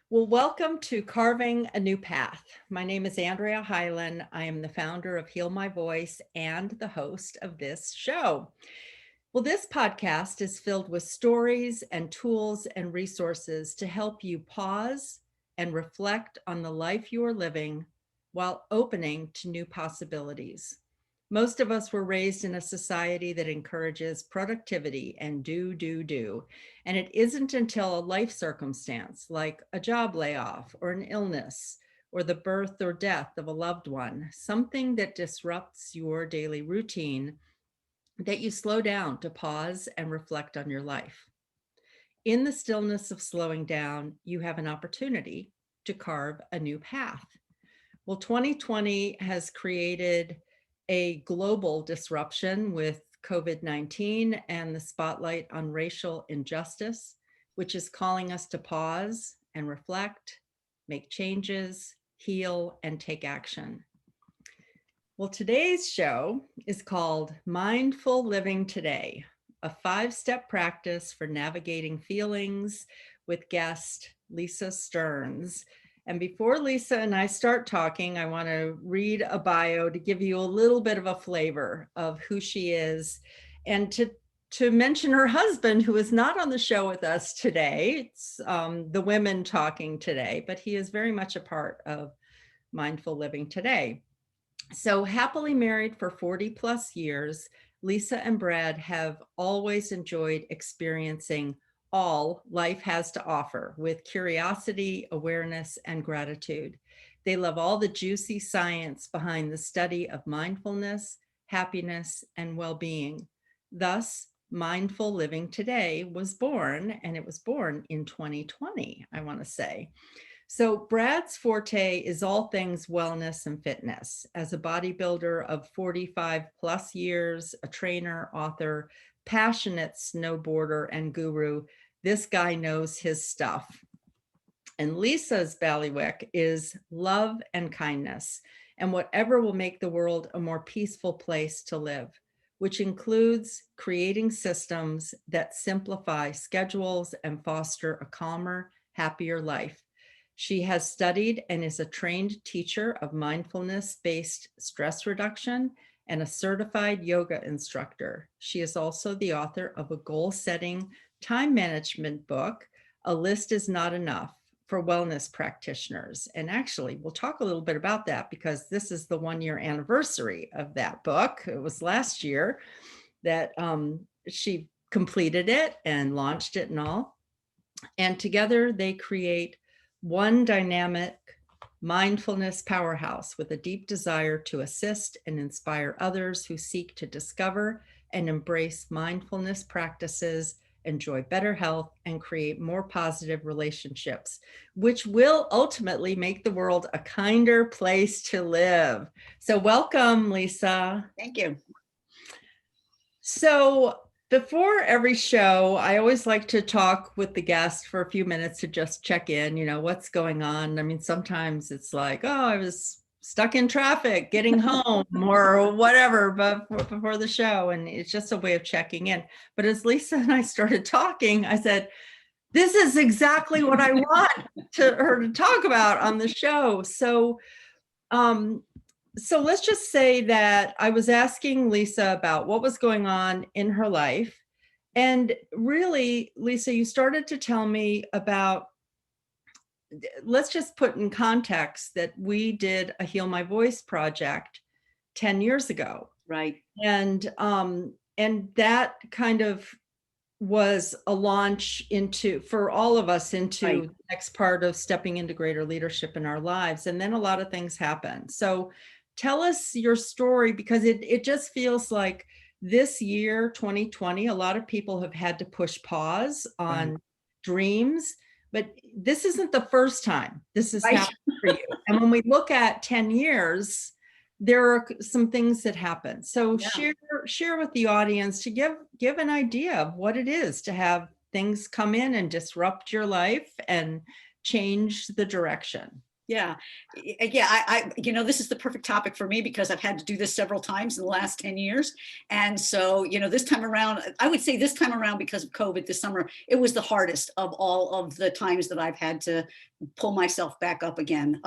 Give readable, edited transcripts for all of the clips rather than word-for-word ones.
Well, welcome to Carving a New Path. My name is Andrea Hylen. I am the founder of Heal My Voice and the host of this show. Well, this podcast is filled with stories and tools and resources to help you pause and reflect on the life you are living while opening to new possibilities. Most of us were raised in a society that encourages productivity and do. And it isn't until a life circumstance like a job layoff or an illness or the birth or death of a loved one, something that disrupts your daily routine, that you slow down to pause and reflect on your life. In the stillness of slowing down, you have an opportunity to carve a new path. Well, 2020 has created a global disruption with COVID-19 and the spotlight on racial injustice, which is calling us to pause and reflect, make changes, heal, and take action. Well, today's show is called Mindful Living Today, a 5-step practice for navigating feelings, with guest Lisa Stearns. And before Lisa and I start talking, I want to read a bio to give you a little bit of a flavor of who she is, and to mention her husband, who is not on the show with us today. It's the women talking today, but he is very much a part of Mindful Living Today. So happily married for 40 plus years, Lisa and Brad have always enjoyed experiencing all life has to offer with curiosity, awareness, and gratitude. They love all the juicy science behind the study of mindfulness, happiness, and well-being. Thus, Mindful Living Today was born, and it was born in 2020, I want to say. So Brad's forte is all things wellness and fitness. As a bodybuilder of 45 plus years, a trainer, author, passionate snowboarder, and guru, this guy knows his stuff. And Lisa's bailiwick is love and kindness, and whatever will make the world a more peaceful place to live, which includes creating systems that simplify schedules and foster a calmer, happier life. She has studied and is a trained teacher of mindfulness-based stress reduction and a certified yoga instructor. She is also the author of a goal-setting time management book, A List Is Not Enough, for wellness practitioners. And actually, we'll talk a little bit about that because this is the 1-year anniversary of that book. It was last year that she completed it and launched it and all. And together they create one dynamic mindfulness powerhouse with a deep desire to assist and inspire others who seek to discover and embrace mindfulness practices, enjoy better health, and create more positive relationships, which will ultimately make the world a kinder place to live. So welcome, Lisa. Thank you. So before every show, I always like to talk with the guest for a few minutes to just check in, what's going on. I mean, sometimes it's like, oh, I was stuck in traffic getting home or whatever, but before the show. And it's just a way of checking in. But as Lisa and I started talking, I said, this is exactly what I want her to talk about on the show. So let's just say that I was asking Lisa about what was going on in her life. And really, Lisa, you started to tell me about, let's just put in context that we did a Heal My Voice project 10 years ago. Right. And that kind of was a launch for all of us into Right. the next part of stepping into greater leadership in our lives. And then a lot of things happened. So tell us your story, because it just feels like this year, 2020, a lot of people have had to push pause on dreams, but this isn't the first time this has happened for you. And when we look at 10 years, there are some things that happen. So share with the audience to give an idea of what it is to have things come in and disrupt your life and change the direction. Yeah. Yeah. This is the perfect topic for me because I've had to do this several times in the last 10 years. And so, this time around, I would say this time around, because of COVID this summer, it was the hardest of all of the times that I've had to pull myself back up again.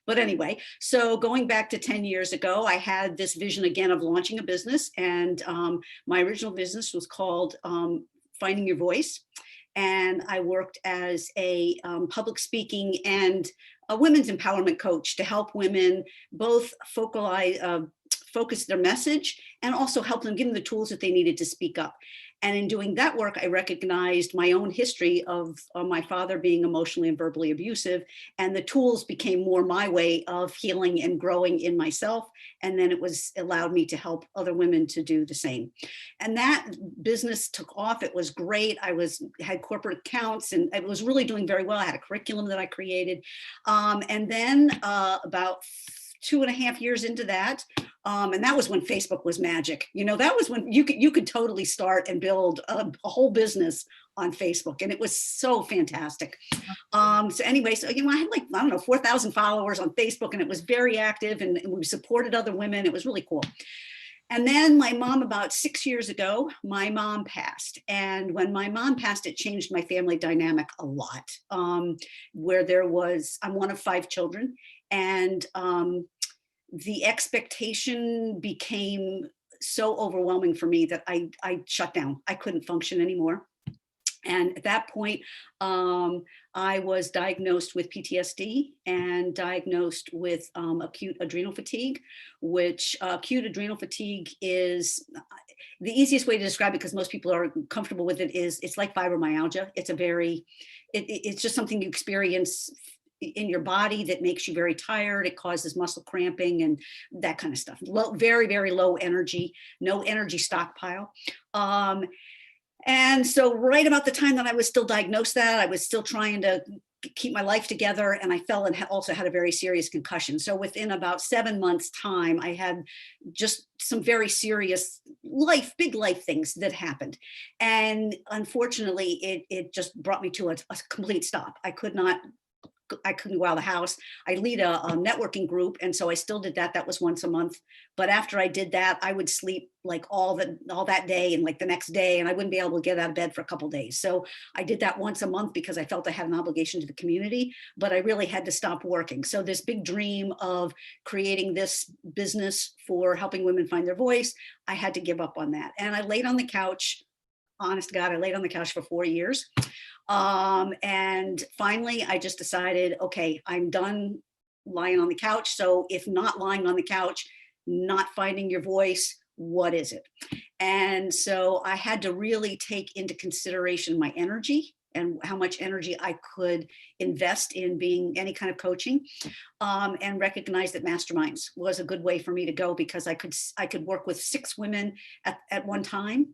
But anyway, so going back to 10 years ago, I had this vision again of launching a business. And my original business was called Finding Your Voice. And I worked as a public speaking and a women's empowerment coach to help women both focus their message and also help them, give them the tools that they needed to speak up. And in doing that work, I recognized my own history of my father being emotionally and verbally abusive, and the tools became more my way of healing and growing in myself. And then it allowed me to help other women to do the same. And that business took off. It was great. I had corporate accounts and it was really doing very well. I had a curriculum that I created. And then about 2.5 years into that, and that was when Facebook was magic. That was when you could totally start and build a whole business on Facebook, and it was so fantastic. So anyway, I had I don't know, 4,000 followers on Facebook, and it was very active, and we supported other women. It was really cool. And then my mom, about 6 years ago, my mom passed. And when my mom passed, it changed my family dynamic a lot. I'm one of 5 children, and the expectation became so overwhelming for me that I shut down. I couldn't function anymore. And at that point, I was diagnosed with PTSD and diagnosed with acute adrenal fatigue, which acute adrenal fatigue is the easiest way to describe it, because most people are comfortable with it, is it's like fibromyalgia. It's just something you experience in your body that makes you very tired. It causes muscle cramping and that kind of stuff. Very, very low energy, no energy stockpile. And so right about the time that I was still diagnosed that, I was still trying to keep my life together, and I fell and also had a very serious concussion. So within about 7 months' time, I had just some very serious big life things that happened. And unfortunately, it just brought me to a complete stop. I couldn't go out of the house. I lead a networking group. And so I still did that. That was once a month. But after I did that, I would sleep like all that day and like the next day, and I wouldn't be able to get out of bed for a couple of days. So I did that once a month because I felt I had an obligation to the community, but I really had to stop working. So this big dream of creating this business for helping women find their voice, I had to give up on that. And I laid on the couch. Honest to God, I laid on the couch for 4 years. And finally, I just decided, okay, I'm done lying on the couch. So if not lying on the couch, not finding your voice, what is it? And so I had to really take into consideration my energy and how much energy I could invest in being any kind of coaching, and recognize that masterminds was a good way for me to go, because I could work with 6 women at one time.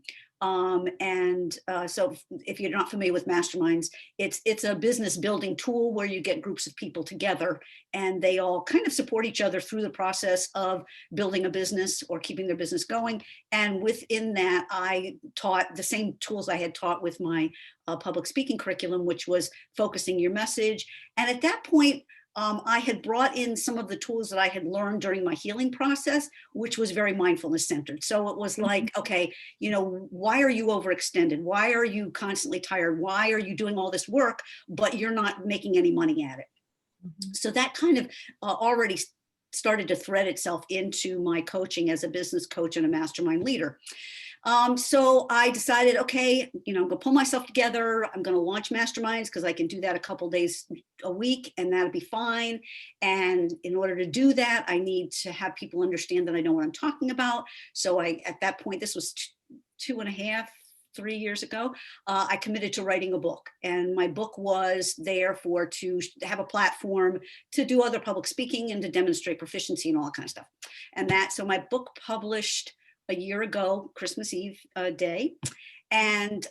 So if you're not familiar with masterminds, it's a business building tool where you get groups of people together and they all kind of support each other through the process of building a business or keeping their business going. And within that, I taught the same tools I had taught with my public speaking curriculum, which was focusing your message. And at that point, I had brought in some of the tools that I had learned during my healing process, which was very mindfulness centered. So it was like, okay, why are you overextended? Why are you constantly tired? Why are you doing all this work, but you're not making any money at it? Mm-hmm. So that kind of already started to thread itself into my coaching as a business coach and a mastermind leader. So I decided, okay, I'm going to pull myself together. I'm going to launch masterminds because I can do that a couple days a week and that'll be fine. And in order to do that, I need to have people understand that I know what I'm talking about. So at that point, this was 2.5, 3 years ago, I committed to writing a book, and my book was there to have a platform to do other public speaking and to demonstrate proficiency and all that kind of stuff. And so my book published a year ago, Christmas Eve day. and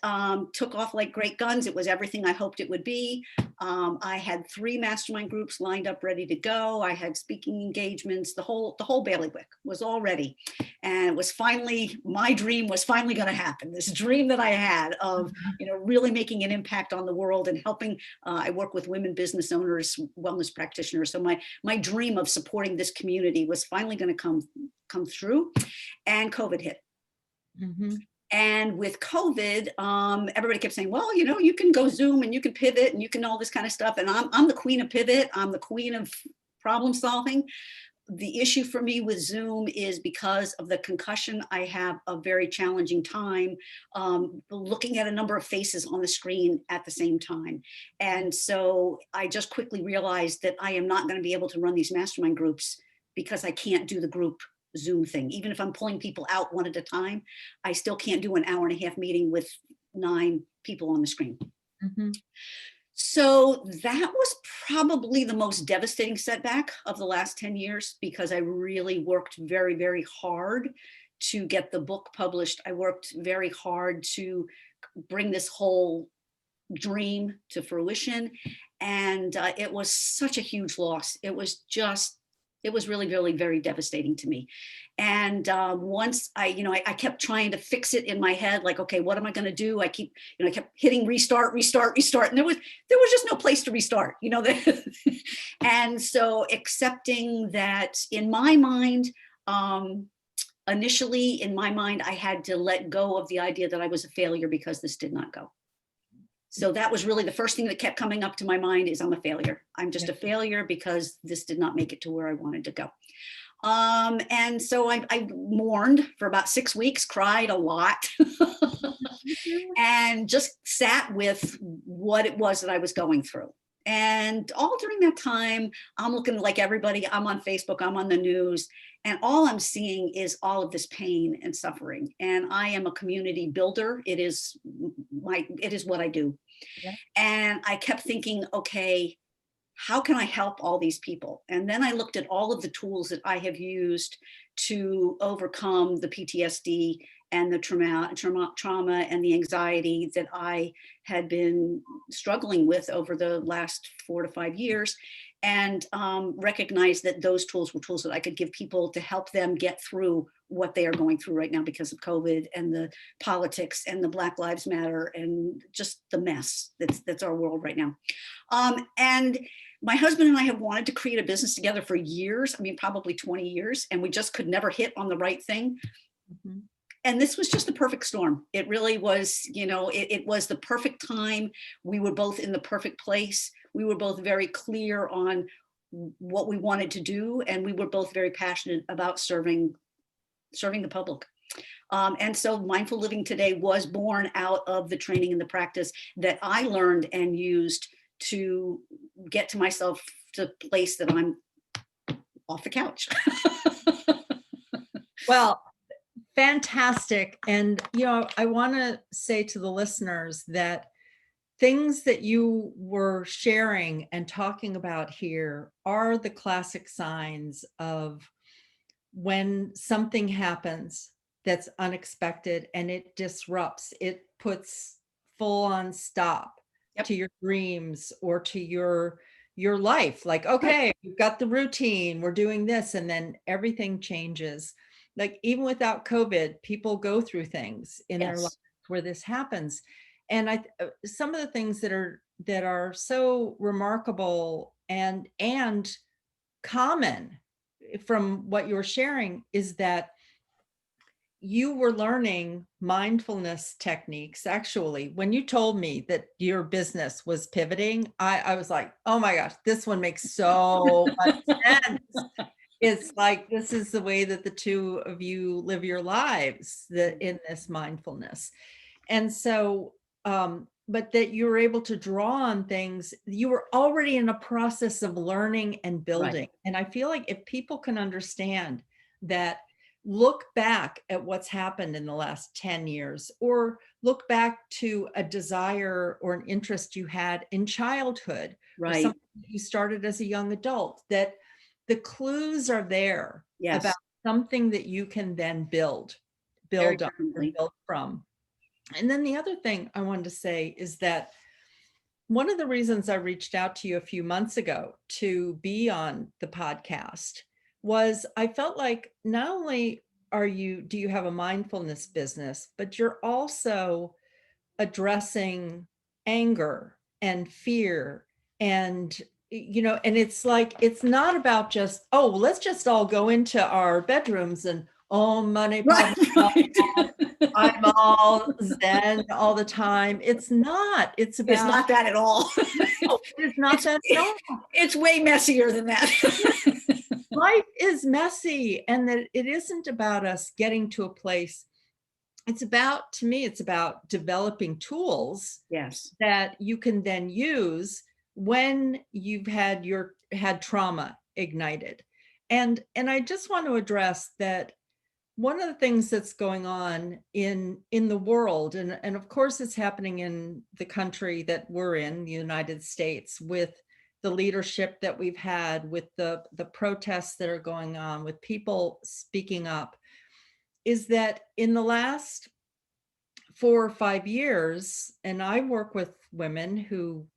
took off like great guns. It was everything I hoped it would be. I had 3 mastermind groups lined up, ready to go. I had speaking engagements. The whole bailiwick was all ready, and it was finally, my dream was finally going to happen. This dream that I had of, really making an impact on the world and helping. I work with women business owners, wellness practitioners. So my dream of supporting this community was finally going to come through, and COVID hit. Mm-hmm. And with COVID, everybody kept saying, well, you can go Zoom and you can pivot and you can all this kind of stuff. And I'm the queen of pivot. I'm the queen of problem solving. The issue for me with Zoom is because of the concussion. I have a very challenging time looking at a number of faces on the screen at the same time. And so I just quickly realized that I am not going to be able to run these mastermind groups because I can't do the group Zoom thing. Even if I'm pulling people out one at a time, I still can't do an hour-and-a-half meeting with 9 people on the screen. Mm-hmm. So that was probably the most devastating setback of the last 10 years, because I really worked very, very hard to get the book published. I worked very hard to bring this whole dream to fruition. And it was such a huge loss. It was really, really very devastating to me. And once I kept trying to fix it in my head, like, okay, what am I going to do? I kept hitting restart, and there was just no place to restart, And so accepting that, in my mind, initially in my mind, I had to let go of the idea that I was a failure because this did not go. So that was really the first thing that kept coming up to my mind, is I'm a failure. I'm just a failure because this did not make it to where I wanted to go. And so I mourned for about 6 weeks, cried a lot, and just sat with what it was that I was going through. And all during that time, I'm looking like everybody. I'm on Facebook, I'm on the news, and all I'm seeing is all of this pain and suffering. And I am a community builder. It is what I do. Yeah. And I kept thinking, okay, how can I help all these people? And then I looked at all of the tools that I have used to overcome the PTSD and the trauma and the anxiety that I had been struggling with over the last 4 to 5 years, and recognized that those tools were tools that I could give people to help them get through what they are going through right now because of COVID and the politics and the Black Lives Matter and just the mess that's our world right now. And my husband and I have wanted to create a business together for years. I mean, probably 20 years, and we just could never hit on the right thing. Mm-hmm. And this was just the perfect storm. It really was, it was the perfect time. We were both in the perfect place. We were both very clear on what we wanted to do. And we were both very passionate about serving the public. And so Mindful Living Today was born out of the training and the practice that I learned and used to get to myself to a place that I'm off the couch. Well, fantastic. And, I want to say to the listeners that things that you were sharing and talking about here are the classic signs of when something happens that's unexpected and it disrupts, it puts full on stop to your dreams or to your life. Like, okay, we've got the routine, we're doing this, and then everything changes. Like, even without COVID, people go through things in their life where this happens. And some of the things that are so remarkable and common from what you're sharing is that you were learning mindfulness techniques. Actually, when you told me that your business was pivoting, I was like, oh my gosh, this one makes so much sense. It's like, this is the way that the two of you live your lives, in this mindfulness. And so, but that you were able to draw on things, you were already in a process of learning and building. Right. And I feel like if people can understand that, look back at what's happened in the last 10 years, or look back to a desire or an interest you had in childhood, right, or something you started as a young adult, that the clues are there about something that you can then build on, or build from. And then the other thing I wanted to say is that one of the reasons I reached out to you a few months ago to be on the podcast was I felt like not only do you have a mindfulness business, but you're also addressing anger and fear and and it's like it's not about just, oh, let's just all go into our bedrooms and, oh, money Right, problem, right. I'm all zen all the time. It's not. It's It's about, not that at all. no, it's not It's that at all. it's way messier than that. Life is messy, and that it isn't about us getting to a place. It's about, to me, it's about developing tools Yes. that you can then use when you've had trauma ignited. And I just want to address that one of the things that's going on in the world, and of course it's happening in the country that we're in, the United States, with the leadership that we've had, with the protests that are going on, with people speaking up, is that in the last 4 or 5 years, and I work with women who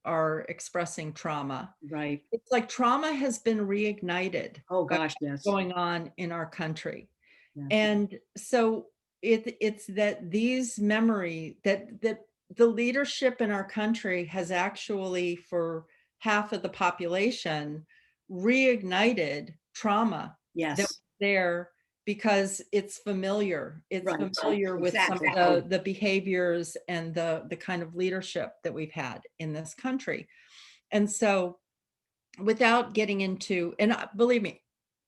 are expressing trauma, Right. it's like trauma has been reignited Oh by gosh, what's yes. going on in our country. Yes. And so it's that these memory that the leadership in our country has actually, for half of the population, reignited trauma that was Yes. there because it's familiar. It's Right. familiar with some Exactly. of the behaviors and the kind of leadership that we've had in this country. And so, without getting into, and believe me,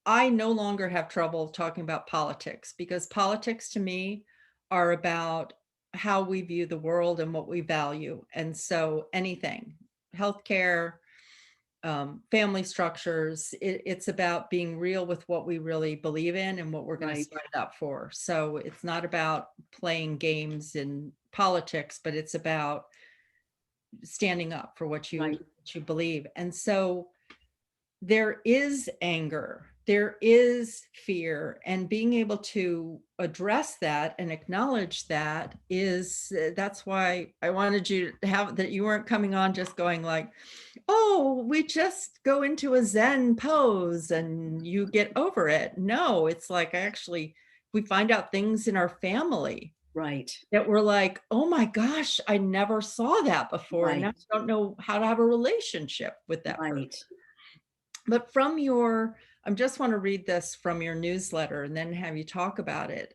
I no longer have trouble talking about politics, because politics to me are about how we view the world and what we value. And so anything, healthcare, family structures, it's about being real with what we really believe in and what we're going to Right. stand up for. So it's not about playing games in politics, but it's about standing up for what Right. you believe. And so there is anger, there is fear, and being able to address that and acknowledge that is, that's why I wanted you to have that. You weren't coming on just going like, oh, we just go into a Zen pose and you get over it. No, it's like, actually, we find out things in our family Right. that we're like, oh my gosh, I never saw that before, and now Right. I don't know how to have a relationship with that person. Right. But I just want to read this from your newsletter and then have you talk about it.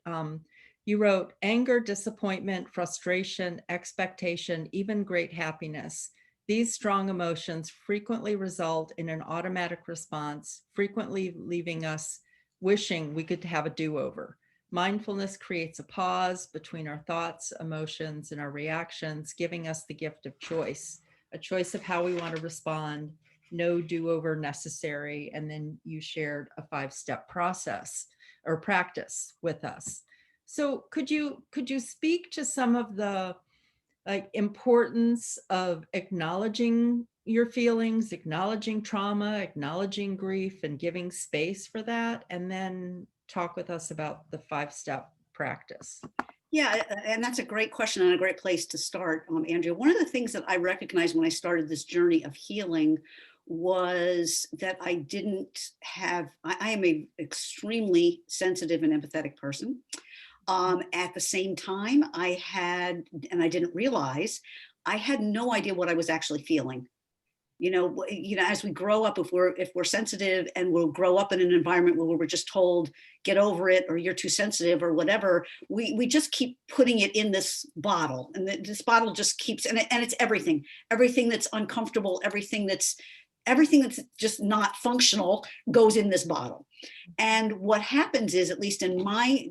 You wrote, anger, disappointment, frustration, expectation, even great happiness. These strong emotions frequently result in an automatic response, frequently leaving us wishing we could have a do-over. Mindfulness creates a pause between our thoughts, emotions, and our reactions, giving us the gift of choice, a choice of how we want to respond. No do-over necessary. And then you shared a 5-step process or practice with us. So could you speak to some of the like importance of acknowledging your feelings, acknowledging trauma, acknowledging grief, and giving space for that, and then talk with us about the 5-step practice? Yeah, and that's a great question and a great place to start, Andrea. One of the things that I recognized when I started this journey of healing was that I didn't have, I am a extremely sensitive and empathetic person. At the same time, I had, and I didn't realize, I had no idea what I was actually feeling. As we grow up, if we're sensitive and we'll grow up in an environment where we're just told, get over it, or you're too sensitive or whatever, we just keep putting it in this bottle, and this bottle just keeps, and it's everything that's uncomfortable, everything that's just not functional goes in this bottle. And what happens is, at least in my,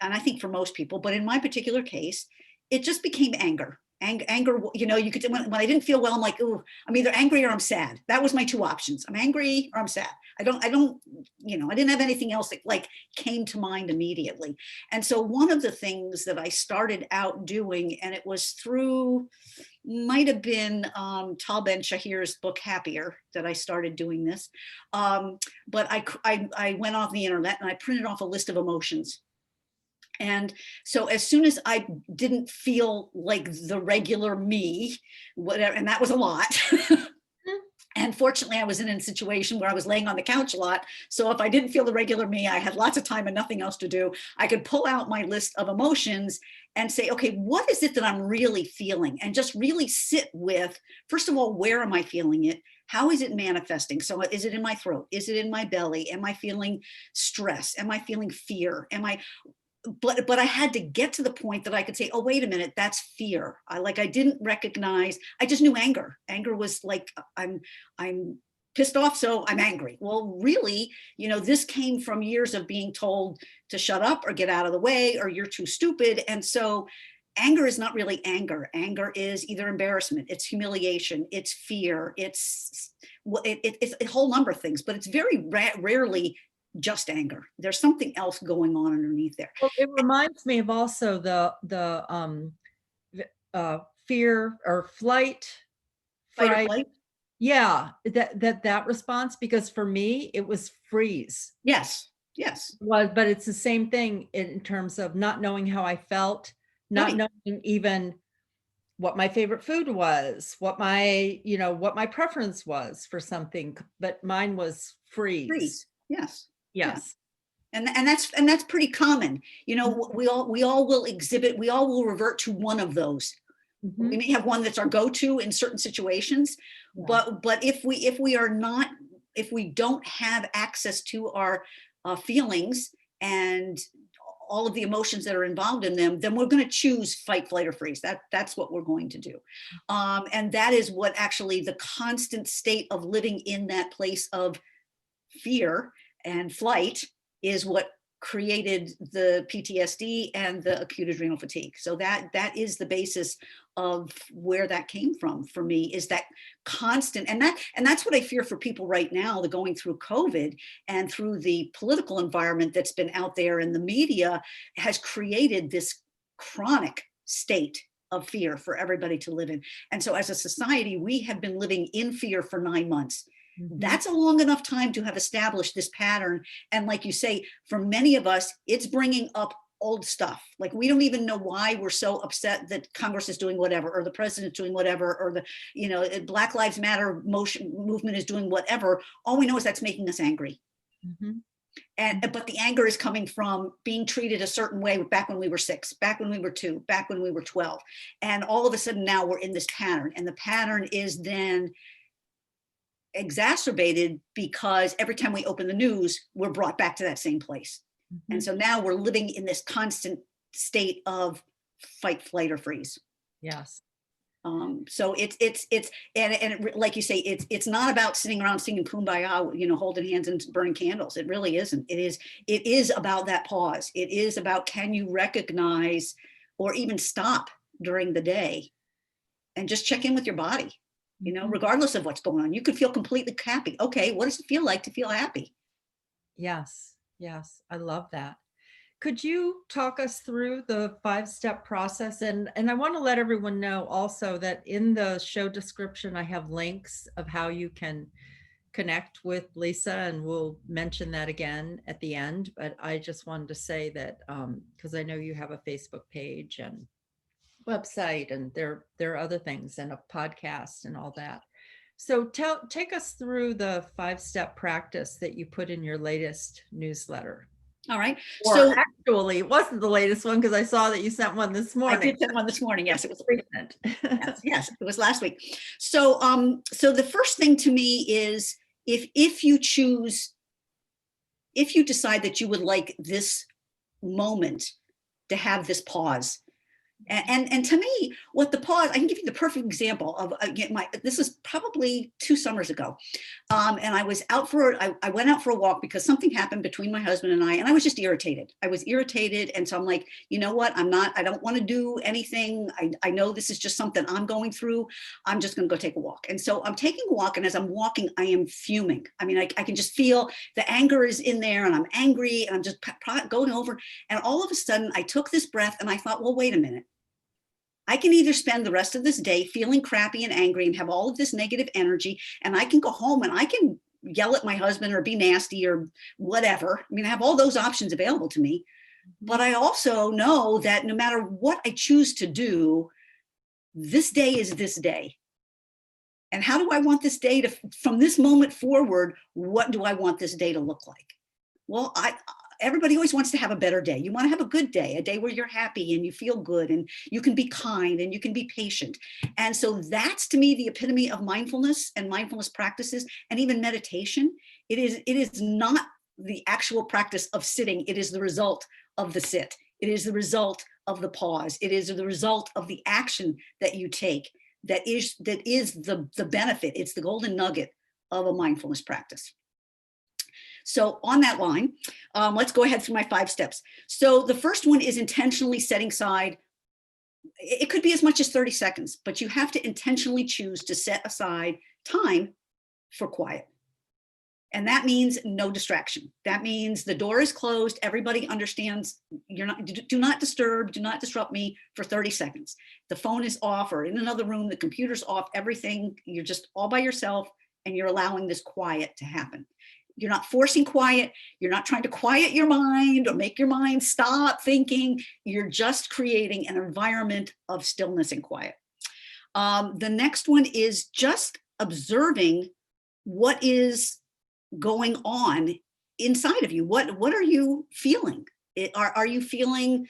and I think for most people, but in my particular case, it just became anger. Anger, you could, when I didn't feel well, I'm like, oh, I'm either angry or I'm sad. That was my two options. I'm angry or I'm sad. I didn't have anything else that like came to mind immediately. And so one of the things that I started out doing, and it was through, might have been Tal Ben Shahir's book Happier, that I started doing this. But I went off the internet and I printed off a list of emotions. And so as soon as I didn't feel like the regular me, whatever, and that was a lot. And fortunately, I was in a situation where I was laying on the couch a lot. So if I didn't feel the regular me, I had lots of time and nothing else to do. I could pull out my list of emotions and say, okay, what is it that I'm really feeling? And just really sit with, first of all, where am I feeling it? How is it manifesting? So is it in my throat? Is it in my belly? Am I feeling stress? Am I feeling fear? But I had to get to the point that I could say, oh, wait a minute, that's fear. I didn't recognize, I just knew anger. Anger was like, I'm pissed off, so I'm angry. Well, really, this came from years of being told to shut up or get out of the way, or you're too stupid. And so anger is not really anger. Anger is either embarrassment, it's humiliation, it's fear, it's a whole number of things, but it's very rarely just anger. There's something else going on underneath there. Well, it reminds me of also the fear or flight, Fight or flight. Yeah, that response, because for me it was freeze. Yes. Well, but it's the same thing in terms of not knowing how I felt, not knowing even what my favorite food was, what my preference was for something, but mine was freeze. Yes. Yes. And that's pretty common. We all will exhibit, we all will revert to one of those. We may have one that's our go-to in certain situations, but if we don't have access to our feelings and all of the emotions that are involved in them, then we're going to choose fight, flight, or freeze. That's what we're going to do. And that is what actually the constant state of living in that place of fear and flight is what created the PTSD and the acute adrenal fatigue. So that is the basis of where that came from for me, is that constant, and that's what I fear for people right now, the going through COVID and through the political environment that's been out there, and the media has created this chronic state of fear for everybody to live in. And so as a society, we have been living in fear for 9 months. That's a long enough time to have established this pattern. And like you say, for many of us, it's bringing up old stuff. Like, we don't even know why we're so upset that Congress is doing whatever, or the president's doing whatever, or the Black Lives Matter movement is doing whatever. All we know is that's making us angry. But the anger is coming from being treated a certain way back when we were 6, back when we were 2, back when we were 12. And all of a sudden now we're in this pattern, and the pattern is then exacerbated because every time we open the news, we're brought back to that same place. And so now we're living in this constant state of fight, flight, or freeze. Yes. So like you say, it's not about sitting around singing Kumbaya, holding hands and burning candles. It really isn't. It is about that pause. It is about, can you recognize or even stop during the day and just check in with your body? Regardless of what's going on, you could feel completely happy. Okay, what does it feel like to feel happy? Yes. I love that. Could you talk us through the 5-step process? And I want to let everyone know also that in the show description, I have links of how you can connect with Lisa, and we'll mention that again at the end. But I just wanted to say that because I know you have a Facebook page and website, and there are other things, and a podcast and all that. So take us through the 5-step practice that you put in your latest newsletter. All right. So actually, it wasn't the latest one, because I saw that you sent one this morning. I did send one this morning. Yes, it was recent. Yes, it was last week. So the first thing to me is, if you decide that you would like this moment to have this pause. And to me, what the pause, I can give you the perfect example of, again, this was probably 2 summers ago. And I went out for a walk because something happened between my husband and I was just irritated. I was irritated. And so I'm like, you know what? I don't want to do anything. I know this is just something I'm going through. I'm just going to go take a walk. And so I'm taking a walk. And as I'm walking, I am fuming. I mean, I can just feel the anger is in there, and I'm angry, and I'm just going over. And all of a sudden I took this breath and I thought, well, wait a minute. I can either spend the rest of this day feeling crappy and angry and have all of this negative energy, and I can go home and I can yell at my husband or be nasty or whatever. I mean, I have all those options available to me. But I also know that no matter what I choose to do, this day is this day. And how do I want this day to, from this moment forward, what do I want this day to look like? Well, everybody always wants to have a better day. You want to have a good day, a day where you're happy and you feel good and you can be kind and you can be patient. And so that's, to me, the epitome of mindfulness and mindfulness practices and even meditation. It is not the actual practice of sitting. It is the result of the sit. It is the result of the pause. It is the result of the action that you take. That is the benefit. It's the golden nugget of a mindfulness practice. So on that line, let's go ahead through my 5 steps. So the first one is intentionally setting aside. It could be as much as 30 seconds, but you have to intentionally choose to set aside time for quiet. And that means no distraction. That means the door is closed. Everybody understands do not disturb, do not disrupt me for 30 seconds. The phone is off or in another room, the computer's off, everything. You're just all by yourself and you're allowing this quiet to happen. You're not forcing quiet. You're not trying to quiet your mind or make your mind stop thinking. You're just creating an environment of stillness and quiet. The next one is just observing what is going on inside of you. What are you feeling? Are you feeling,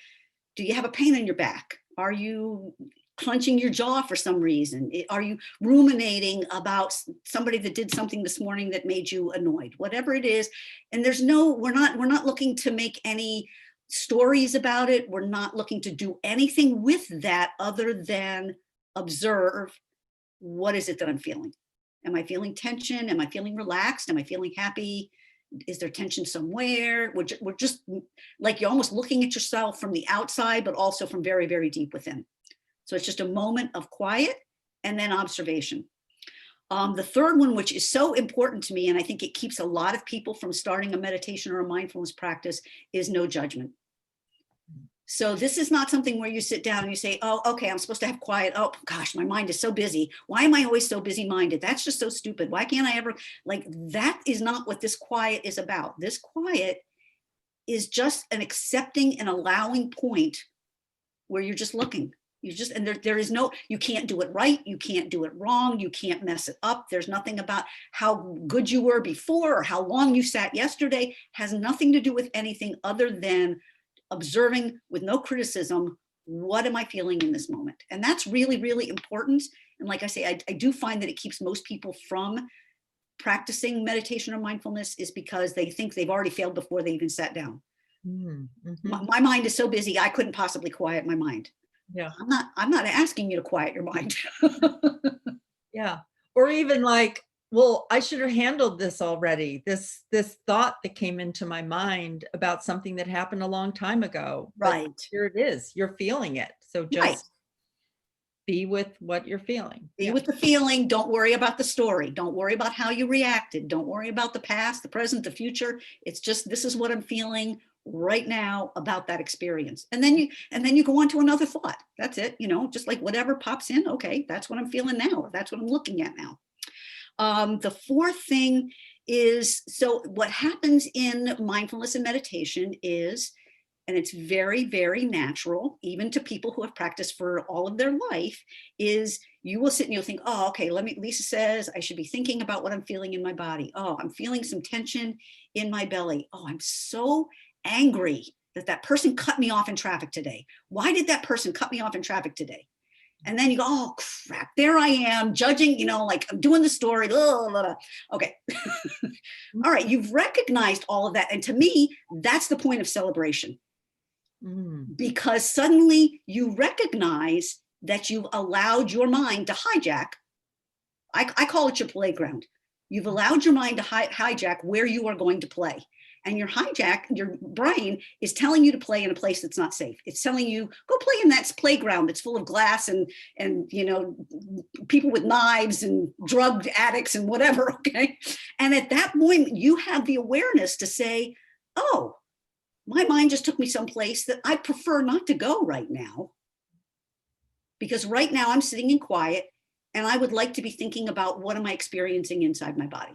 do you have a pain in your back? Are you clenching your jaw for some reason? Are you ruminating about somebody that did something this morning that made you annoyed? Whatever it is. And we're not looking to make any stories about it. We're not looking to do anything with that other than observe, what is it that I'm feeling? Am I feeling tension? Am I feeling relaxed? Am I feeling happy? Is there tension somewhere? We're just like, you're almost looking at yourself from the outside, but also from very, very deep within. So it's just a moment of quiet and then observation. The third one, which is so important to me, and I think it keeps a lot of people from starting a meditation or a mindfulness practice, is no judgment. So this is not something where you sit down and you say, oh, okay, I'm supposed to have quiet. Oh gosh, my mind is so busy. Why am I always so busy minded? That's just so stupid. Why can't I ever, like, that is not what this quiet is about. This quiet is just an accepting and allowing point where you're just looking. You just, and there is no, you can't do it right. You can't do it wrong. You can't mess it up. There's nothing about how good you were before or how long you sat yesterday. Has nothing to do with anything other than observing with no criticism, what am I feeling in this moment? And that's really, really important. And like I say, I do find that it keeps most people from practicing meditation or mindfulness, is because they think they've already failed before they even sat down. Mm-hmm. My mind is so busy, I couldn't possibly quiet my mind. Yeah. I'm not asking you to quiet your mind. Yeah. Or even like, well, I should have handled this already. This thought that came into my mind about something that happened a long time ago. Right. But here it is. You're feeling it. So just be with what you're feeling. Be with the feeling. Don't worry about the story. Don't worry about how you reacted. Don't worry about the past, the present, the future. It's just, this is what I'm feeling right now about that experience. And then you go on to another thought. That's it. Just like whatever pops in. Okay, that's what I'm feeling now. Or that's what I'm looking at now. The fourth thing is, so what happens in mindfulness and meditation is, and it's very, very natural, even to people who have practiced for all of their life, is you will sit and you'll think, oh, okay, Lisa says I should be thinking about what I'm feeling in my body. Oh, I'm feeling some tension in my belly. Oh, I'm so angry that person cut me off in traffic today. Why did that person cut me off in traffic today? And then you go, oh crap, there I am judging, like I'm doing the story. Blah, blah, blah. Okay. All right. You've recognized all of that. And to me, that's the point of celebration. Because suddenly you recognize that you've allowed your mind to hijack. I call it your playground. You've allowed your mind to hijack where you are going to play. And your brain is telling you to play in a place that's not safe. It's telling you, go play in that playground that's full of glass and people with knives and drug addicts and whatever, okay? And at that point, you have the awareness to say, oh, my mind just took me someplace that I prefer not to go right now. Because right now I'm sitting in quiet and I would like to be thinking about what am I experiencing inside my body.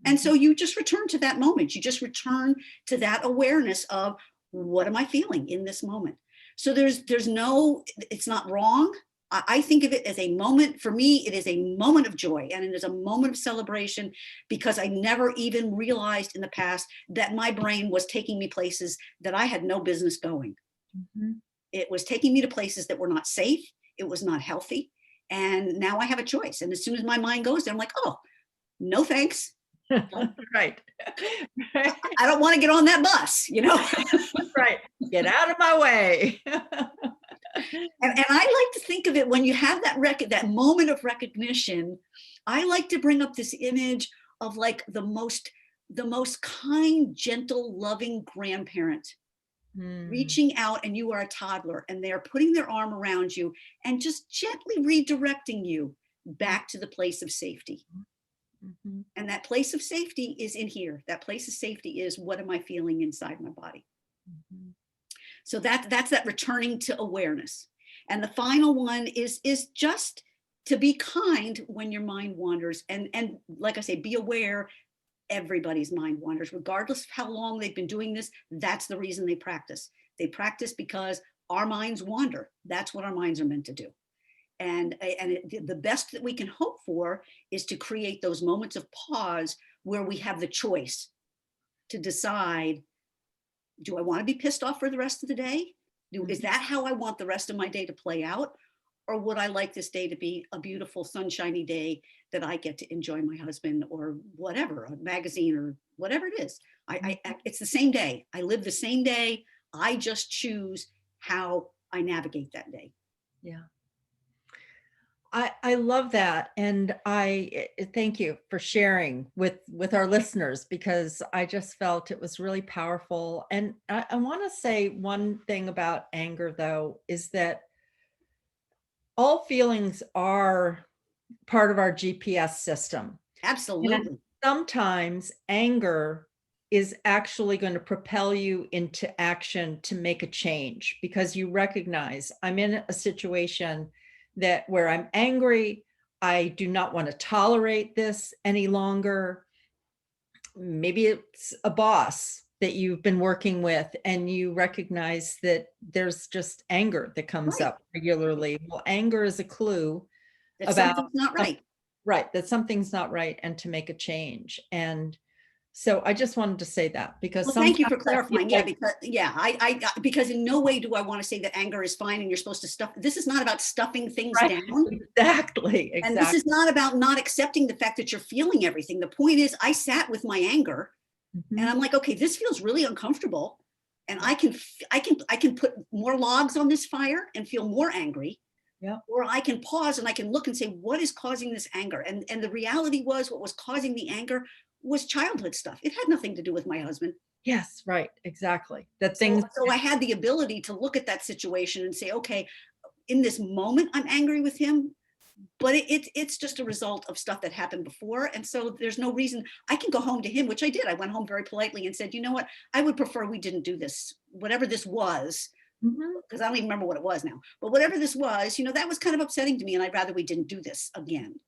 And so you just return to that moment. You just return to that awareness of what am I feeling in this moment? So there's no, it's not wrong. I think of it as a moment. For me, it is a moment of joy, and it is a moment of celebration, because I never even realized in the past that my brain was taking me places that I had no business going. Mm-hmm. It was taking me to places that were not safe. It was not healthy. And now I have a choice. And as soon as my mind goes there, I'm like, oh, no, thanks. Right. I don't want to get on that bus, Right. Get out of my way. And I like to think of it, when you have that moment of recognition, I like to bring up this image of like the most kind, gentle, loving grandparent reaching out, and you are a toddler, and they're putting their arm around you and just gently redirecting you back to the place of safety. Mm-hmm. And that place of safety is in here. That place of safety is, what am I feeling inside my body? Mm-hmm. So that's that returning to awareness. And the final one is just to be kind when your mind wanders. And like I say, be aware, everybody's mind wanders, regardless of how long they've been doing this. That's the reason they practice. They practice because our minds wander. That's what our minds are meant to do. And the best that we can hope for is to create those moments of pause where we have the choice to decide, do I want to be pissed off for the rest of the day? Is that how I want the rest of my day to play out? Or would I like this day to be a beautiful sunshiny day that I get to enjoy my husband, or whatever, a magazine, or whatever it is? It's the same day. I live the same day. I just choose how I navigate that day. Yeah. I love that. And I thank you for sharing with our listeners, because I just felt it was really powerful. And I want to say one thing about anger, though, is that all feelings are part of our GPS system. Absolutely. And sometimes anger is actually going to propel you into action to make a change, because you recognize, I'm in a situation where I'm angry. I do not want to tolerate this any longer. Maybe it's a boss that you've been working with, and you recognize that there's just anger that comes Right. up regularly. Well, anger is a clue That about something's not right. Right, that something's not right, and to make a change. And so I just wanted to say that, because Well, thank you sometimes for I feel clarifying. like, Because in no way do I want to say that anger is fine and you're supposed to stuff. This is not about stuffing things right, down. exactly, And this exactly. is not about not accepting the fact that you're feeling everything. The point is, I sat with my anger, and I'm like, okay, this feels really uncomfortable. And I can put more logs on this fire and feel more angry. Yeah. Or I can pause and I can look and say, what is causing this anger? And the reality was, what was causing the anger was childhood stuff. It had nothing to do with my husband. Yes, right, exactly. That So, things, so I had the ability to look at that situation and say, okay, in this moment, I'm angry with him, but it's just a result of stuff that happened before. And so there's no reason. I can go home to him, which I did. I went home very politely and said, you know what? I would prefer we didn't do this, whatever this was, because I don't even remember what it was now. But whatever this was, that was kind of upsetting to me, and I'd rather we didn't do this again,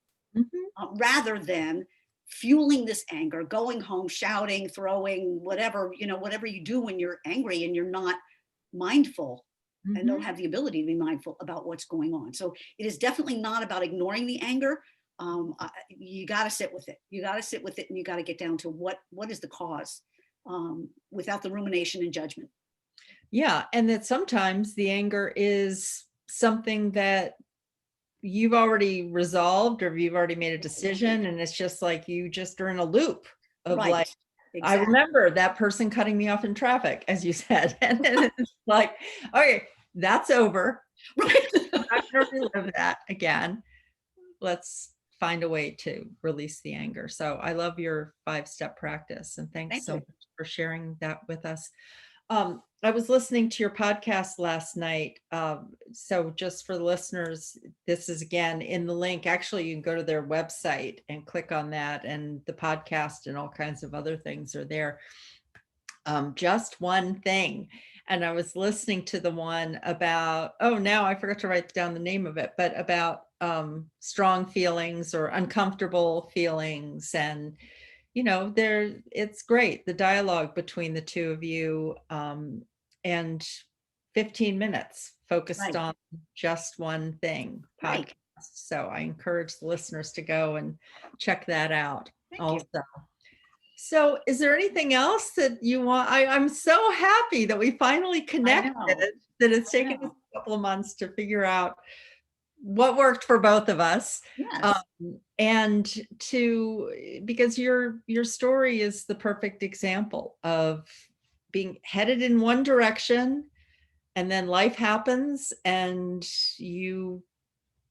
rather than fueling this anger, going home, shouting, throwing, whatever you do when you're angry and you're not mindful and don't have the ability to be mindful about what's going on. So it is definitely not about ignoring the anger. You got to sit with it. You got to sit with it, and you got to get down to what is the cause, without the rumination and judgment. Yeah, and that sometimes the anger is something that you've already resolved, or you've already made a decision, and it's just like you just are in a loop of Right. like, Exactly. I remember that person cutting me off in traffic, as you said. And then it's like, okay, that's over. Right. I'm not going to relive that again. Let's find a way to release the anger. So I love your 5-step practice, and thanks so much for sharing that with us. I was listening to your podcast last night. So just for the listeners, this is again in the link. Actually, you can go to their website and click on that, and the podcast and all kinds of other things are there. Just one thing. And I was listening to the one about, now I forgot to write down the name of it, but about strong feelings or uncomfortable feelings. And it's great, the dialogue between the two of you. and 15 minutes focused Right. on just one thing Right. podcast. So I encourage the listeners to go and check that out Thank you. also. So is there anything else that you want? I'm so happy that we finally I connected, know. that it's I taken us know. a couple of months to figure out what worked for both of us. Yes. And because your story is the perfect example of being headed in one direction, and then life happens and you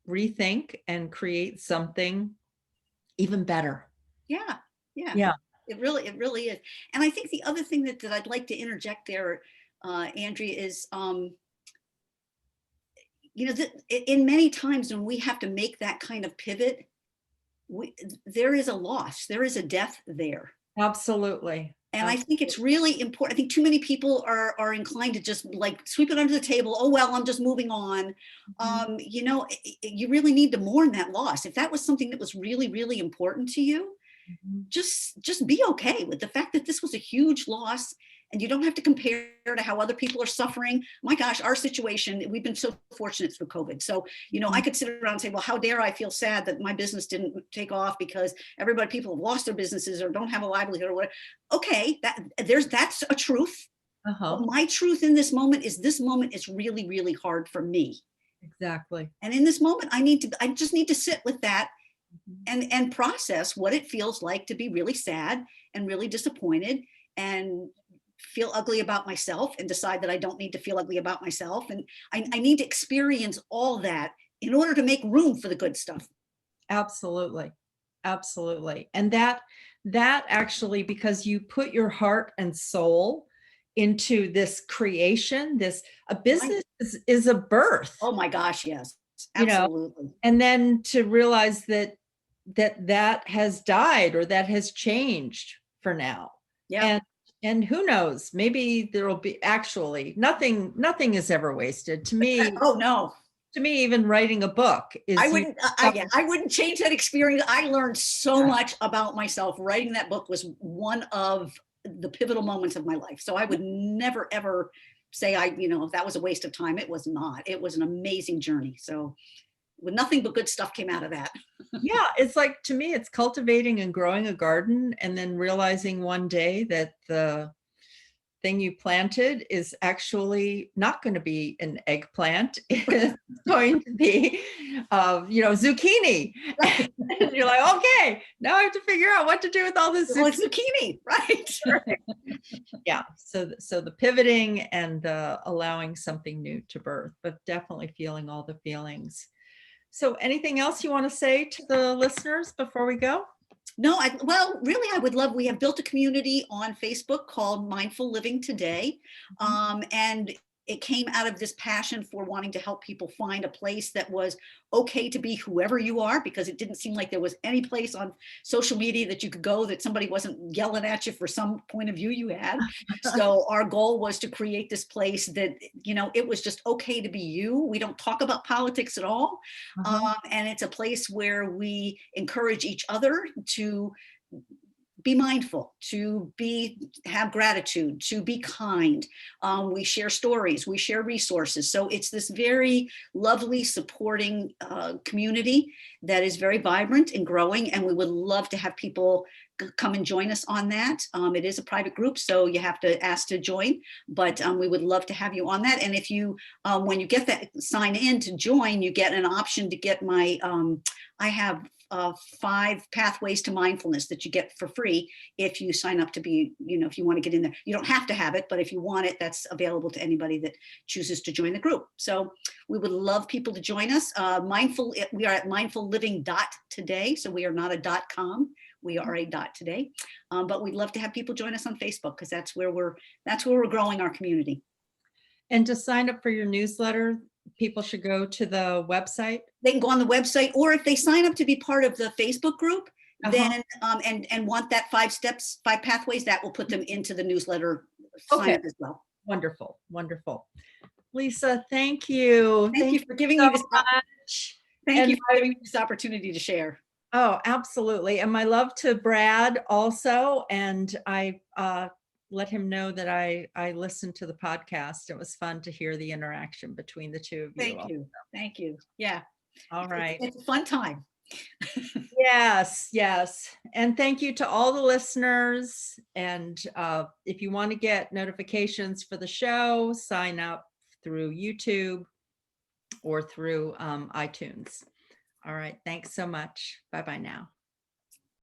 rethink and create something even better. Yeah. Yeah. Yeah, It really is. And I think the other thing that I'd like to interject there, Andrea, is, in many times when we have to make that kind of pivot, there is a loss, there is a death there. absolutely. And I think it's really important. I think too many people are inclined to just like sweep it under the table. Oh, well, I'm just moving on. Mhm. You really need to mourn that loss. If that was something that was really, really important to you, Mhm. just be okay with the fact that this was a huge loss, and you don't have to compare to how other people are suffering. My gosh, our situation, we've been so fortunate through COVID. So, I Mhm. could sit around and say, well, how dare I feel sad that my business didn't take off because people have lost their businesses or don't have a livelihood or whatever. Okay, that's a truth. But Uh-huh. my truth in this moment is really, really hard for me. Exactly. And in this moment, I just need to sit with that Mhm. and process what it feels like to be really sad and really disappointed and feel ugly about myself and decide that I don't need to feel ugly about myself. And I need to experience all that in order to make room for the good stuff. Absolutely. Absolutely. And that actually, because you put your heart and soul into this creation, this a Right. business is a birth, Oh my gosh, yes, you know, absolutely. and then to realize that has died or that has changed for now. Yep. And who knows, maybe there'll be actually nothing is ever wasted. To me, Oh no, even writing a book I is you wouldn't. Yeah, I wouldn't change that experience. I learned so discover. much about myself. Writing that book was one of the pivotal moments of my life. So I would never ever say if that was a waste of time. It was not. It was an amazing journey. So with nothing but good stuff came out of that. Yeah, it's like, to me, it's cultivating and growing a garden and then realizing one day that the thing you planted is actually not going to be an eggplant. It's going to be, zucchini. Right. And you're like, okay, now I have to figure out what to do with all this Well, it's zucchini. zucchini, right? Yeah. So the pivoting and the allowing something new to birth, but definitely feeling all the feelings. So anything else you want to say to the listeners before we go? No, really, I would love. We have built a community on Facebook called Mindful Living Today, Mhm. and it came out of this passion for wanting to help people find a place that was okay to be whoever you are, because it didn't seem like there was any place on social media that you could go that somebody wasn't yelling at you for some point of view you had. So our goal was to create this place that it was just okay to be you. We don't talk about politics at all. Uh-huh. And it's a place where we encourage each other to be mindful, to have gratitude, to be kind. We share stories, we share resources. So it's this very lovely, supporting community that is very vibrant and growing. And we would love to have people come and join us on that. It is a private group, so you have to ask to join, but we would love to have you on that. And if you, when you get that sign in to join, you get an option to get I have 5 pathways to mindfulness that you get for free if you sign up to be, if you want to get in there. You don't have to have it, but if you want it, that's available to anybody that chooses to join the group. So we would love people to join us. We are at mindfulliving.today. So we are not a .com. We are a .today. But we'd love to have people join us on Facebook, because that's where we're growing our community. And to sign up for your newsletter, people should go to the website. They can go on the website, or if they sign up to be part of the Facebook group, Uh-huh. then and want that 5 pathways, that will put them into the newsletter sign Okay. up as well. Wonderful. Wonderful. Lisa, thank you. Thank Thank you you for giving so me this. much. Thank And you for giving me this opportunity to share. oh, absolutely. And my love to Brad also. And I let him know that I listened to the podcast. It was fun to hear the interaction between the two of you. Thank you. Thank you. Yeah. All right. It's a fun time. Yes, yes. And thank you to all the listeners. And if you want to get notifications for the show, sign up through YouTube or through iTunes. All right. Thanks so much. Bye-bye now.